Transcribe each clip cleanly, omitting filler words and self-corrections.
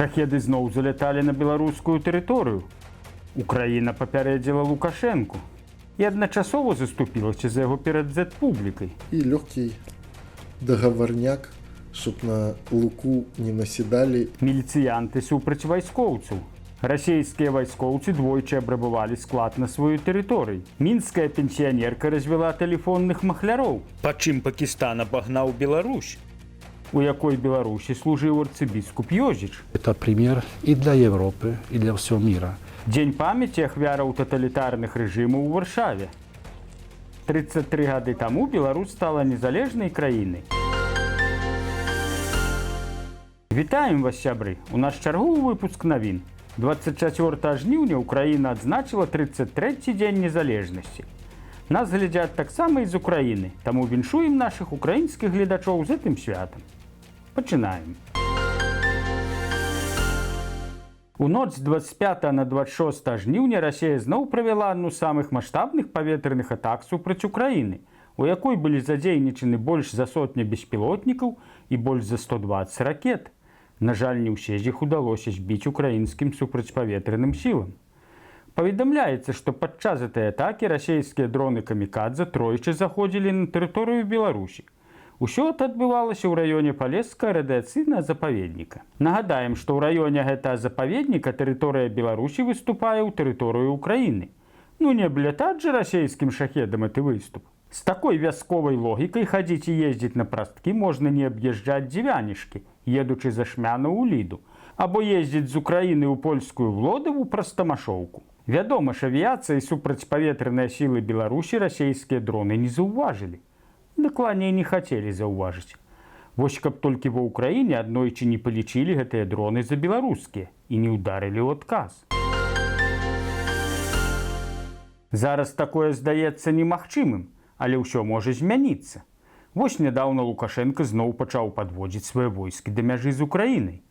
Шахеды зноў заляталі на беларускую тэрыторыю. Украіна папярэдзіла Лукашэнку і адначасова заступілася за яго перад Z-публікай. І лёгкі дагаварняк, чтоб на Луку не наседали. Міліцыянты супраць вайскоўцаў. Расійскія вайскоўцы двойчы абрабавалі склад на сваю тэрыторыю. Мінская пенсіянерка развяла тэлефонных махляроў. Пачым Пакістан абагнаў Беларусь, у якой Беларусі служыў арцыбіскуп Йозіч. Это пример и для Европы, и для всего мира. Дзень памяці ахвяраў таталітарных рэжымаў у Варшаве. 33 гады таму Беларусь стала незалежнай краінай. Вітаем вас, сябры! У наш чарговы выпуск навін. 24 жніўня Украіна адзначыла 33-й дзень незалежнасці. Нас глядзяць таксама і з Украіны, таму віншуем нашых украінскіх гледачоў з гэтым святам. Пачынаем. У ноч з 25 на 26 жніўня Расія зноў правяла адну з самых маштабных паветраных атак супраць Украіны, у якой былі задзейнічаны больш за сотня беспілотнікаў і больш за 120 ракет. На жаль, не ўсе з іх удалося збіць украінскім супрацьпаветраным сілам. Паведамляецца, што падчас гэтай атакі расійскія дроны камікадзе тройчы заходзілі на тэрыторыю Беларусі. Усё это адбывалася ў раёне Палескага радыяцыйнага запаведніка. Нагадаем, што ў раёне гэтага запаведніка тэрыторыя Беларусі выступае ў тэрыторыю Украіны. Ну не аблятаць жа расійскім шахедам гэты выступ. З такой вясковай логікай хадзіць і ездзіць на прасткі можна не аб'язджаць дзівянішкі, едучы за Шмяну ў Ліду, або ездзіць з Украіны ў польскую Влодаву праз Тамашоўку. Вядома ж, авіяцыя і супрацьпаветраныя сілы Беларусі расійскія дроны не заўважылі. Дакладней, не хацелі заўважыць. Вось каб толькі ва ўкраіне аднойчы не палічылі гэтыя дроны за беларускія і не ўдарылі ў адказ. Зараз такое здаецца немагчымым, але ўсё можа змяніцца. Вось нядаўна Лукашенко зноў пачаў падводзіць свае войскі да мяжы з Украінай.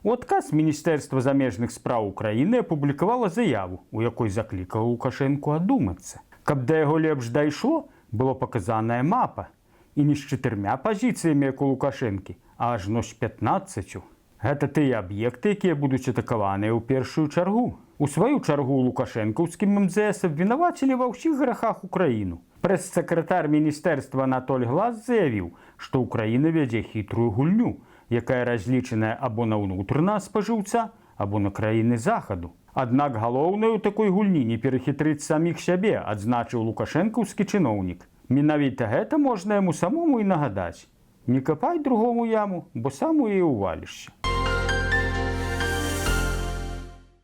У адказ Міністэрства замежных спраў Украіны апублікавала заяву, у якой заклікала Лукашэнку адумацца. Каб да яго лепш дайшло, была паказаная мапа. І не з 4 пазіцыямі, як у Лукашэнкі, а ажно з 15. Гэта тыя аб'екты, якія будуць атакаваныя ў першую чаргу. У сваю чаргу лукашэнкаўскім МЗС абвінавацілі ва ўсіх грахах Украіну. Прэс-сакратар міністэрства Анатоль Глас заявіў, што Украіна вядзе хітрую гульню, якая разлічаная або на ўнутранага спажыўца, або на краіны захаду. Аднак галоўнае ў такой гульні не перахітрыць саміх сябе, адзначыў лукашэнкаўскі чыноўнік. Менавіта гэта можна яму самому і нагадаць. Не капай другому яму, бо сам у яе ўвалішся.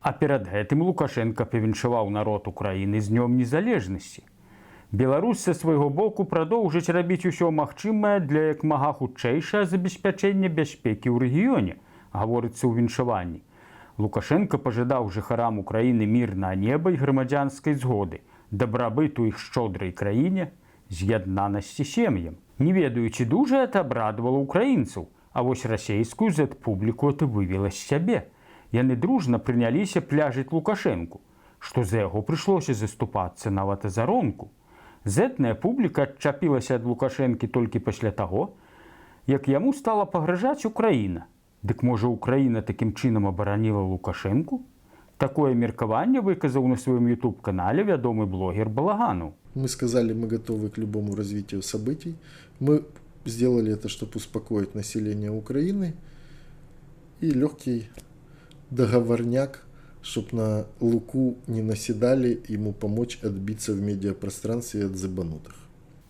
А перад гэтым Лукашенка павіншаваў народ Украіны з днём незалежнасці. Беларусь са свайго боку прадоўжыць рабіць усё магчымае для як мага хутчэйшае забеспячэння бяспекі ў рэгіёне, гаворыцца ў віншаванні. Лукашенко пажадаў жыхарам Украіны мірнага неба і грамадзянскай згоды, дабрабыту іх шчодрай краіне, з'яднанасці сем'ям. Не ведаючы дужа, это абрадавала украінцаў, а вось расійскую Z-публіку это вывела з сябе. Яны дружна прыняліся пляжыць Лукашэнку, што за яго прыйшлося заступацца нават за ронку. Z-ная публіка адчапілася ад Лукашэнкі толькі пасля таго, як яму стала пагражаць Украіна. Дык можа Украіна такім чынам абараніла Лукашэнку? Такое меркаванне выказаў на сваём YouTube-канале вядомы блогер Балаганаў. Мы сказали, мы готовы к любому развитию событий. Мы сделали это, чтобы успокоить население Украины. И легкий договорняк, чтобы на Луку не наседали, ему помочь отбиться в медиапространстве от забанутых.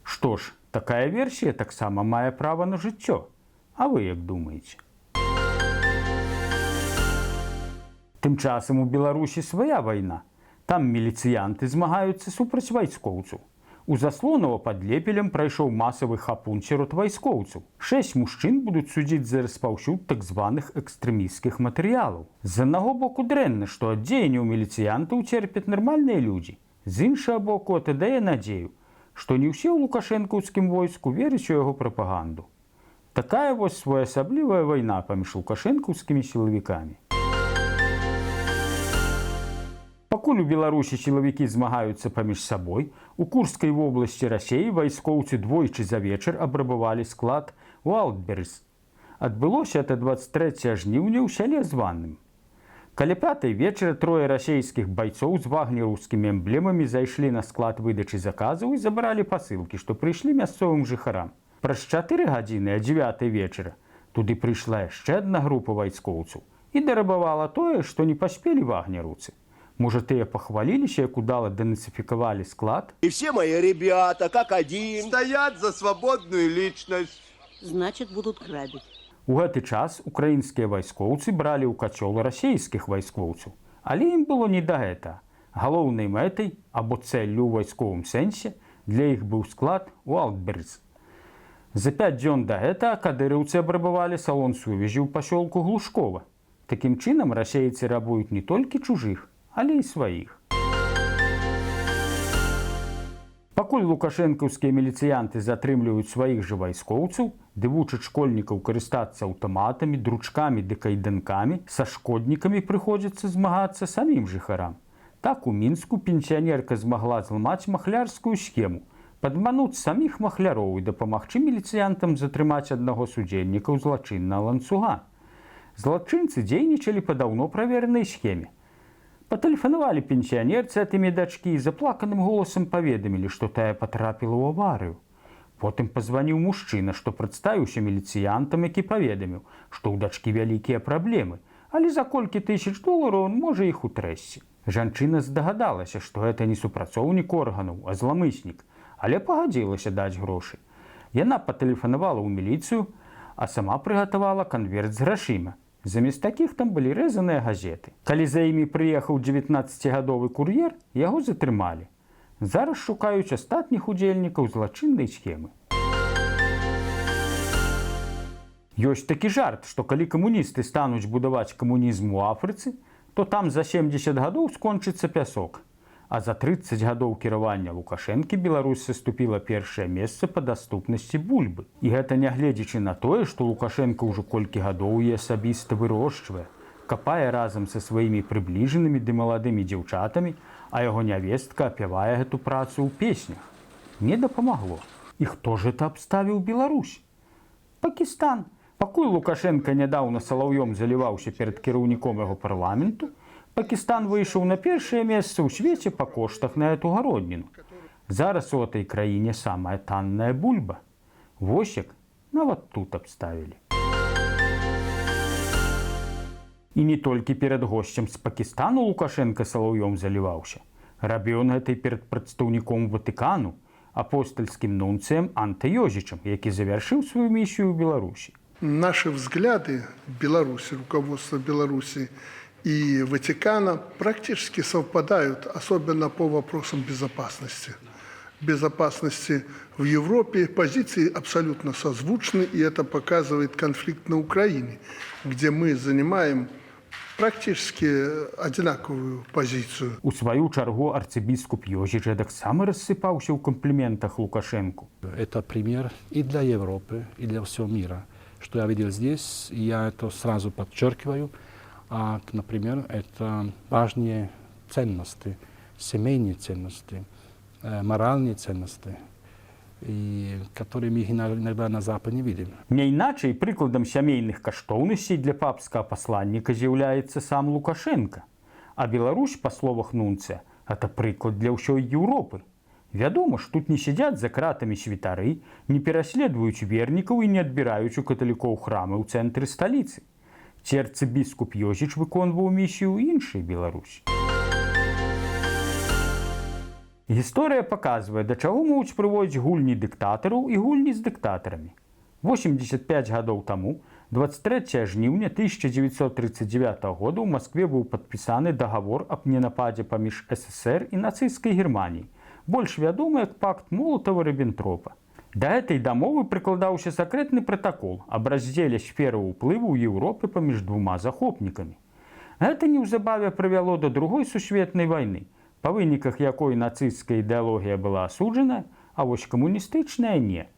Што ж, такая версія таксама мае права на жыццё. А вы як думаеце? Тым часам у Беларусі свая вайна. Там міліцыянты змагаюцца супраць вайскоўцаў. У Заслонава пад Лепелем прайшоў масавы хапун сярод вайскоўцаў. 6 мужчын будуць судзіць за распаўсюд так званых экстрэмісцкіх матэрыялаў. З аднаго боку дрэнна, што ад дзеянняў міліцыянтаў церпяць нармальныя людзі. З іншага боку, это дае надзею, што не ўсе ў лукашэнкаўскім войску вераць у яго прапаганду. Такая вось своеасаблівая вайна паміж лукашэнкаўскімі сілавікамі. Пакуль у Беларусі сілавікі змагаюцца паміж сабой, у Курскай вобласці Расіі вайскоўцы двойчы за вечар абрабавалі склад у Алтберз. Адбылося это 23 жніўня ў сяле Званным. Каля 5-й вечара трое расейскіх байцоў з вагнераўскімі эмблемамі зайшлі на склад выдачы заказаў і забралі пасылкі, што прыйшлі мясцовым жыхарам. Праз 4 гадзіны о 9-й вечара туды прыйшла яшчэ адна група вайскоўцаў і дарабавала тое, што не паспелі вагнераўцы. Можа, тыя пахваліліся, як удала денацифікавалі склад? И все мои ребята, как один, Стоят за свободную личность. Значит, будут грабить. У гэты час украінскія вайскоўцы бралі ў кацёл расейскіх вайскоўцаў, але ім было не да гэта. Галоўнай мэтай або цэллю ў вайсковым сэнсе для іх быў склад у Алтберз. За 5 дзён да гэта кадыраўцы абрабавалі салон сувязі ў пасёлку Глушкова. Такім чынам расейцы рабуюць не толькі чужых, але і сваіх. Пакуль лукашэнкаўскія міліцыянты затрымліваюць сваіх жа вайскоўцаў, ды вучаць школьнікаў карыстацца аўтаматамі, дручкамі ды кайданкамі, са шкоднікамі прыходзіцца змагацца самім жыхарам. Так у Мінску пенсіянерка змагла зламаць махлярскую схему, падмануць саміх махляроў і дапамагчы міліцыянтам затрымаць аднаго з удзельнікаў злачыннага ланцуга. Злачынцы дзейнічалі па даўно праверанай схеме. Патэлефанавалі пенсіянерцы ад імя дачкі і заплаканым голасам паведамілі, што тая патрапіла ў аварыю. Потым пазваніў мужчына, што прадставіўся міліцыянтам, які паведаміў, што ў дачкі вялікія праблемы, але за колькі тысяч долараў он можа іх утрэсці. Жанчына здагадалася, што гэта не супрацоўнік органаў, а зламыснік, але пагадзілася даць грошы. Яна патэлефанавала ў міліцыю, а сама прыгатавала канверт з грашыма. Замест такіх там былі рэзаныя газеты. Калі за імі прыехаў 19-гадовы кур'ер, яго затрымалі. Зараз шукаюць астатніх удзельнікаў злачыннай схемы. Ёсць такі жарт, што калі камуністы стануць будаваць камунізм у Афрыцы, то там за 70 гадоў скончыцца пясок. А за 30 гадоў кіравання Лукашэнкі Беларусь саступіла першае месца па даступнасці бульбы. І гэта нягледзячы на тое, што Лукашэнка ўжо колькі гадоў і асабіста вырошчвае, капае разам са сваімі прыбліжанымі ды маладымі дзяўчатамі, а яго нявестка апявае гэту працу ў песнях. Не дапамагло. І хто ж это абставіў Беларусь? Пакістан. Пакуль Лукашэнка нядаўна салаўём заліваўся перад кіраўніком яго парламенту, Пакістан выйшаў на першае месца ў свеце па коштах на эту гародніну. Зараз у этой краіне самая танная бульба. Вось як нават тут абставілі. І не толькі перад госцем з Пакістану Лукашэнка салаўём заліваўся. Рабіў ён гэта і перад прадстаўніком Ватыкану, апостальскім нунцыем Антыёзічам, які завяршыў сваю місію ў Беларусі. Наши взгляды Беларуси, руководства Беларуси и Ватикана практически совпадают, особенно по вопросам безопасности. Безопасности в Европе позиции абсолютно созвучны, и это показывает конфликт на Украине, где мы занимаем практически одинаковую позицию. У сваю чаргу арцыбіскуп Ёзіч таксама рассыпаўся ў кампліментах Лукашэнку. Это пример и для Европы, и для всего мира. Что я видел здесь, и я это сразу подчеркиваю. Например, это важные ценности, семейные ценности, моральные ценности, которые мы иногда на Западе не видим. Не іначай прыкладам сямейных каштоўнасцей для папскага пасланніка з'яўляецца сам Лукашэнка. А Беларусь, па словах нунцыя, гэта прыклад для ўсёй Еўропы. Вядома ж, тут не сядзяць за кратамі святары, не пераследуюць вернікаў і не адбіраюць у каталікоў храмы ў цэнтры сталіцы. Ці арцыбіскуп Ёзіч выконваў місію ў іншай Беларусі. Гісторыя паказвае, да чаго могуць прыводзіць гульні дыктатараў і гульні з дыктатарамі. 85 гадоў таму, 23 жніўня 1939 года ў Маскве быў падпісаны дагавор аб ненападзе паміж СССР і нацысцкай Германіяй, больш вядомы як пакт Молатава-Ріббентропа. Да гэтай дамовы прыкладаўся сакрэтны пратакол аб раздзеле сферы ўплыву ў Еўропы паміж двума захопнікамі. Гэта неўзабаве прывяло да Другой сусветнай вайны, па выніках якой нацысцкая ідэалогія была асуджана, а вось камуністычная не.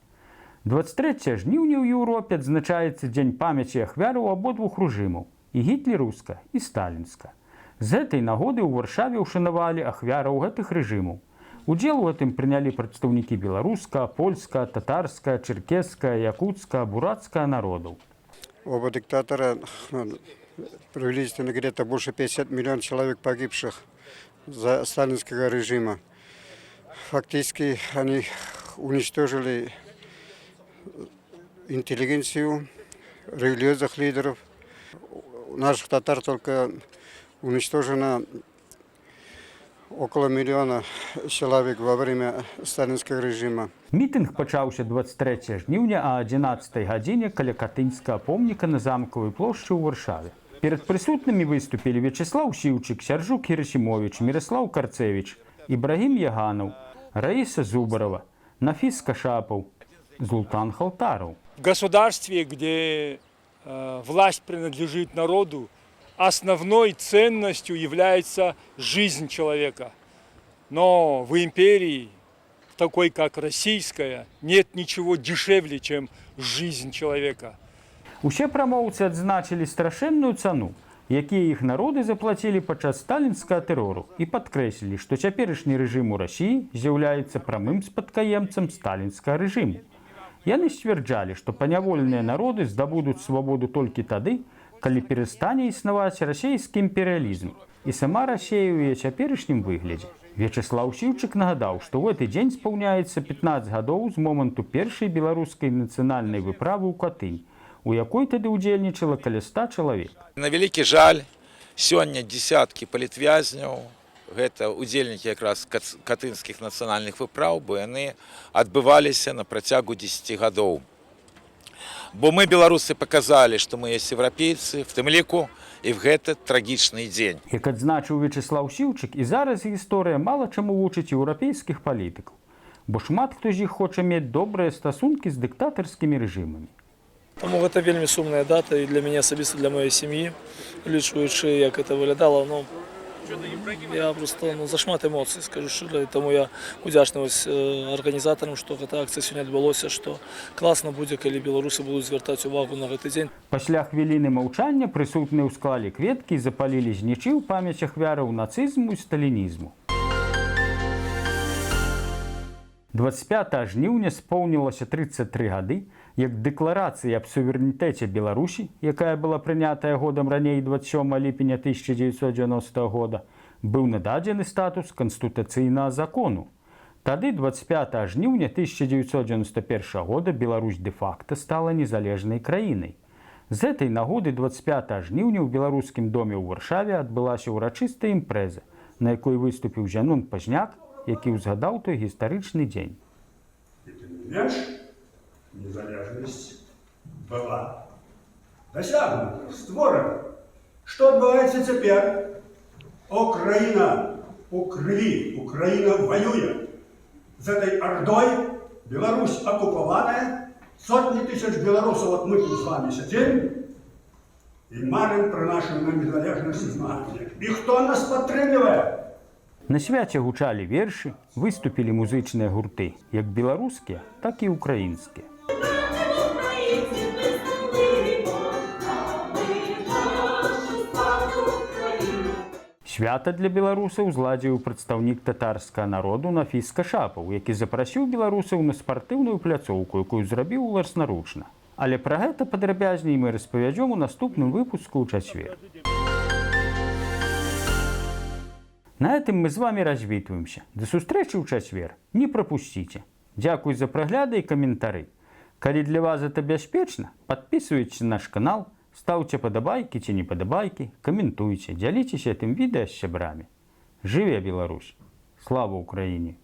23 жніўня ў Еўропе адзначаецца дзень памяці ахвяраў абодвух рэжымаў, і гітлераўска, і сталінска. З гэтай нагоды ў Варшаве ўшанавалі ахвяраў гэтых рэжымаў. Удзел у гэтым прынялі прадстаўнікі беларускага, польскага, татарскага, чэркесскага, якуцкага, бурацкага народаў. Оба диктатора приблизительно где-то больше 50 миллионов человек погибших за сталинского режима. Фактически они уничтожили интеллигенцию, религиозных лидеров. У наших татар только уничтожено около миллиона человек во время сталинского режима. Мітинг почався 23 жнівня о 11 годині каля Катинського помніка на Замковій площі у Варшаві. Перед присутніми виступили В'ячеслав Сівчик, Сяржук Герасимович, Мирослав Карцевич, Ібрагім Яганов, Раїса Зубарова, Нафіс Кашапов, Зултан Халтаров. В государстве, где власть принадлежит народу, основной ценностью является жизнь человека. Но в империи, такой как российская, нет ничего дешевле, чем жизнь человека. Усе прамоўцы адзначылі страшэнную цану, якія іх народы заплацілі падчас сталінскага тэрору і падкрэслілі, што цяперашні рэжым у Расіі з'яўляецца прамым спадкаемцам сталінскага рэжыму. Яны сцвярджалі, што паняволеныя народы здабудуць свабоду толькі тады, калі перастане існаваць расійскі імперыялізм і сама Расія ў яе цяперашнім выглядзе. В'ячеслаў Сівчык нагадаў, што ў гэты дзень спаўняецца 15 гадоў з моманту першай беларускай нацыянальнай выправы ў Катынь, у якой тады ўдзельнічала каля 100 чалавек. На вялікі жаль, сёння дзесяткі палітвязняў, гэта удзельнікі якраз катынскіх нацыянальных выпраў, бо яны адбываліся на працягу 10 гадоў. Бо мы, беларусы, показали, что мы есть европейцы, в тым ліку і в гэты трагічны дзень. Як адзначыў В'ячеслаў Сівчык, і зараз гісторыя мала чаму вучыць еўрапейскіх палітыкаў, бо шмат хто з іх хоча мець добрыя стасункі з дыктатарскімі рэжымамі. Тому гэта вельмі сумная дата і для мяне асабіста, для моей сям'і, лічуючы, як это выглядала, я просто зашмат эмоцый, скажу шчыра, таму я удзячны арганізатарам, што гэта акцыя сёння адбылося, што класна будзе, калі беларусы будуць звяртаць увагу на гэты дзень. Пасля хвіліны маўчання прысутныя ўсклалі кветкі і запалілі знічы ў памяць ахвяраў нацызму і сталінізму. 25 жніўня споўнілася 33 гады, як дэкларацыя аб суверэнітэце Беларусі, якая была прынятая годам раней 27 ліпеня 1990 года, быў нададзены статус канстытуцыйнага закону. Тады, 25 жніўня 1991 года, Беларусь дэ-факта стала незалежнай краінай. З гэтай нагоды 25 жніўня ў беларускім доме ў Варшаве адбылася ўрачыстая імпрэза, на якой выступіў Зянон Пазняк, які ўзгадаў той гістарычны дзень. Незалежність была досягнута, створена. Що відбувається тепер? Україна у крові, Україна воює. З этой ордой Беларусь оккупованная, сотни тысяч белорусов, вот мы тут с вами сидим и марим про нашу незалежність змагання. І хто нас підтримує? На свяце гучалі вершы, выступілі музычныя гурты, як беларускія, так і украінскія. Свята для беларусаў зладзіў прадстаўнік татарскага народу Нафіс Кашапаў, які запрасіў беларусаў на спартыўную пляцоўку, якую зрабіў уласнаручна. Але пра гэта падрабязней мы распавядзём у наступным выпуску ў чацвер. На этом мы з вами развітваемся. До сустрэчы ў чацвер. Не прапусціце. Дзякуй за прагляды і каментары. Калі для вас это бяспечна, подписывайтесь на наш канал, ставьте падабайкі ці не падабайкі, каментуйце, дзяліцеся гэтым відэа з сябрамі. Жыве Беларусь! Слава Украіне!